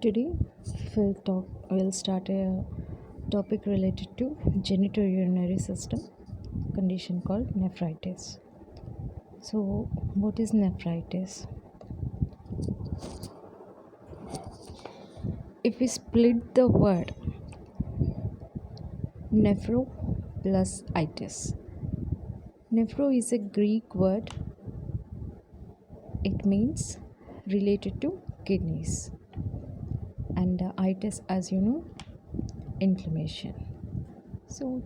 Today we'll start a topic related to genitourinary system condition called nephritis. So, what is nephritis? If we split the word nephro plus itis, nephro is a Greek word. It means related to kidneys, and itis, as you know, inflammation. So,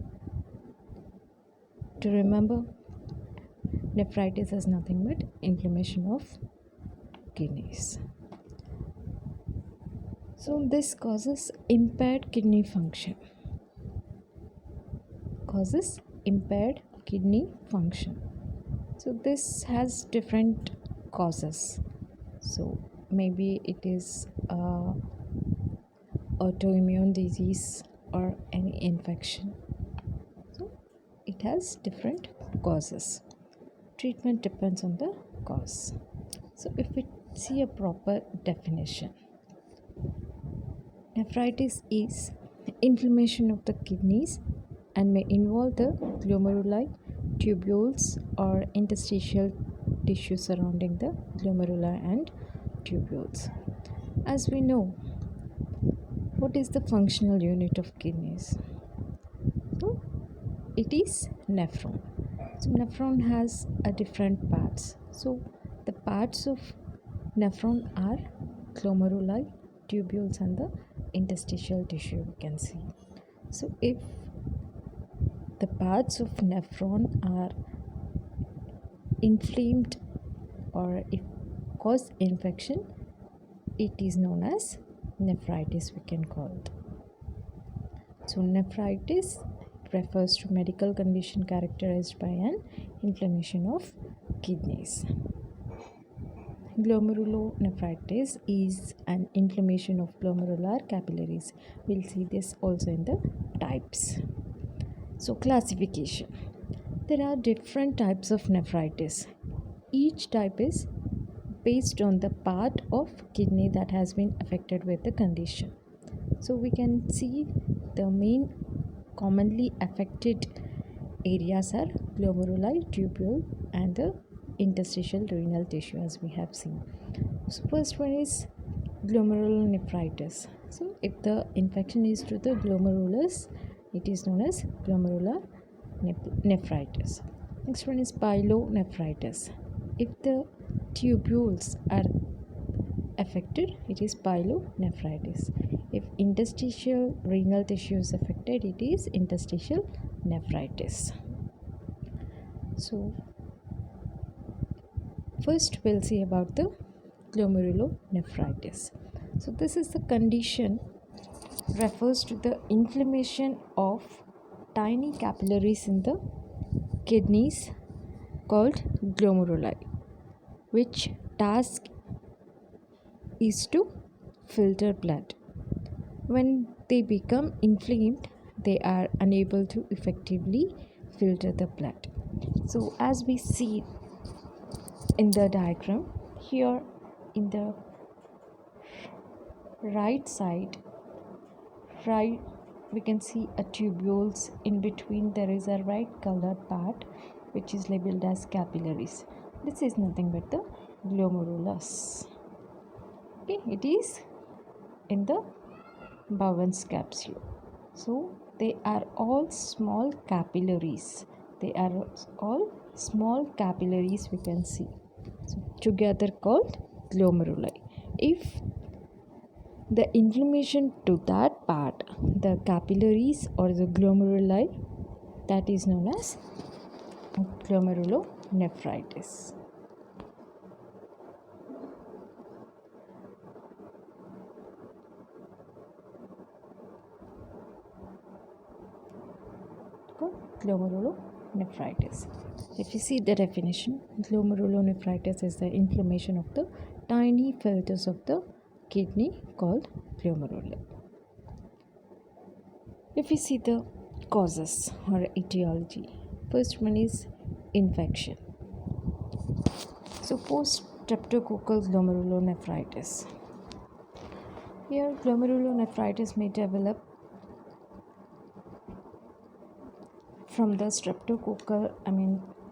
to remember, nephritis is nothing but inflammation of kidneys. So, this causes impaired kidney function. So, this has different causes. So, maybe it is autoimmune disease or any infection. So, it has different causes. Treatment depends on the cause. So, if we see a proper definition, nephritis is inflammation of the kidneys and may involve the glomeruli, tubules, or interstitial tissue surrounding the glomeruli and tubules. As we know, what is the functional unit of kidneys? So, it is nephron. So, nephron has a different parts. So, the parts of nephron are glomeruli, tubules, and the interstitial tissue we can see. So, if the parts of nephron are inflamed or if cause infection, it is known as nephritis, we can call it. So, nephritis refers to medical condition characterized by an inflammation of kidneys. Glomerulonephritis is an inflammation of glomerular capillaries. We'll see this also in the types. So, classification. There are different types of nephritis. Each type is based on the part of kidney that has been affected with the condition. So, we can see the main commonly affected areas are glomeruli, tubule, and the interstitial renal tissue, as we have seen. So, first one is glomerulonephritis. So, if the infection is to the glomerulus, it is known as glomerular nephritis. Next one is pyelonephritis. If the tubules are affected, it is pyelonephritis. If interstitial renal tissue is affected, it is interstitial nephritis. So, first we'll see about the glomerulonephritis. So, this is the condition refers to the inflammation of tiny capillaries in the kidneys called glomeruli, which task is to filter blood. When they become inflamed, they are unable to effectively filter the blood. So, as we see in the diagram here, in the right side, we can see a tubules. In between there is a right colored part which is labeled as capillaries. This is nothing but the glomerulus. Okay, it is in the Bowen's capsule. So they are all small capillaries. We can see. So together called glomeruli. If the inflammation to that part, the capillaries or the glomeruli, that is known as glomerulonephritis. Glomerulonephritis. If you see the definition, glomerulonephritis is the inflammation of the tiny filters of the kidney called glomeruli. If we see the causes or etiology, first one is infection. So, post streptococcal glomerulonephritis. Here, glomerulonephritis may develop from the streptococcal,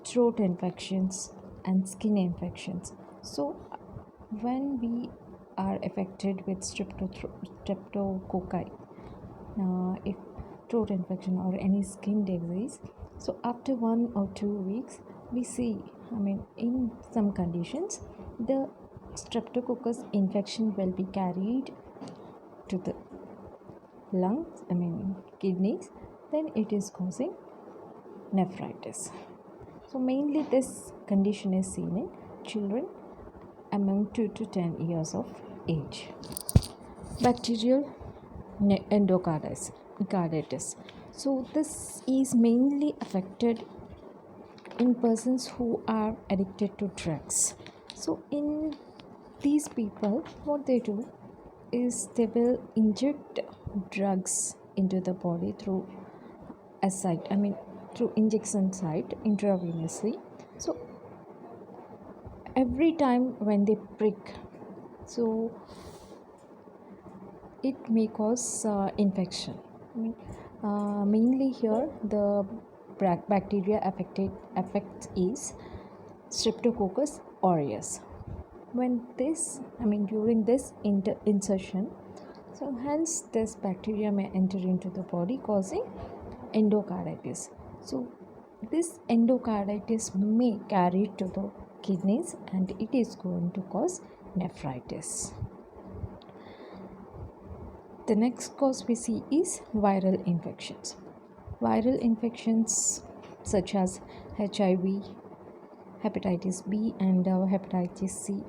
throat infections and skin infections. So, when we are affected with streptococci, if throat infection or any skin disease, so after 1 or 2 weeks, we see, in some conditions, the streptococcus infection will be carried to the lungs, kidneys, then it is causing nephritis. So mainly this condition is seen in children among 2 to 10 years of age. Bacterial endocarditis. So this is mainly affected in persons who are addicted to drugs. So in these people, what they do is they will inject drugs into the body through a site, through injection site intravenously. So every time when they prick, so it may cause infection. Mainly here the bacteria affects is streptococcus aureus. When this, during this insertion, so hence this bacteria may enter into the body causing endocarditis. So this endocarditis may carry to the kidneys and it is going to cause nephritis. The next cause we see is viral infections. Viral infections such as HIV, hepatitis B and hepatitis C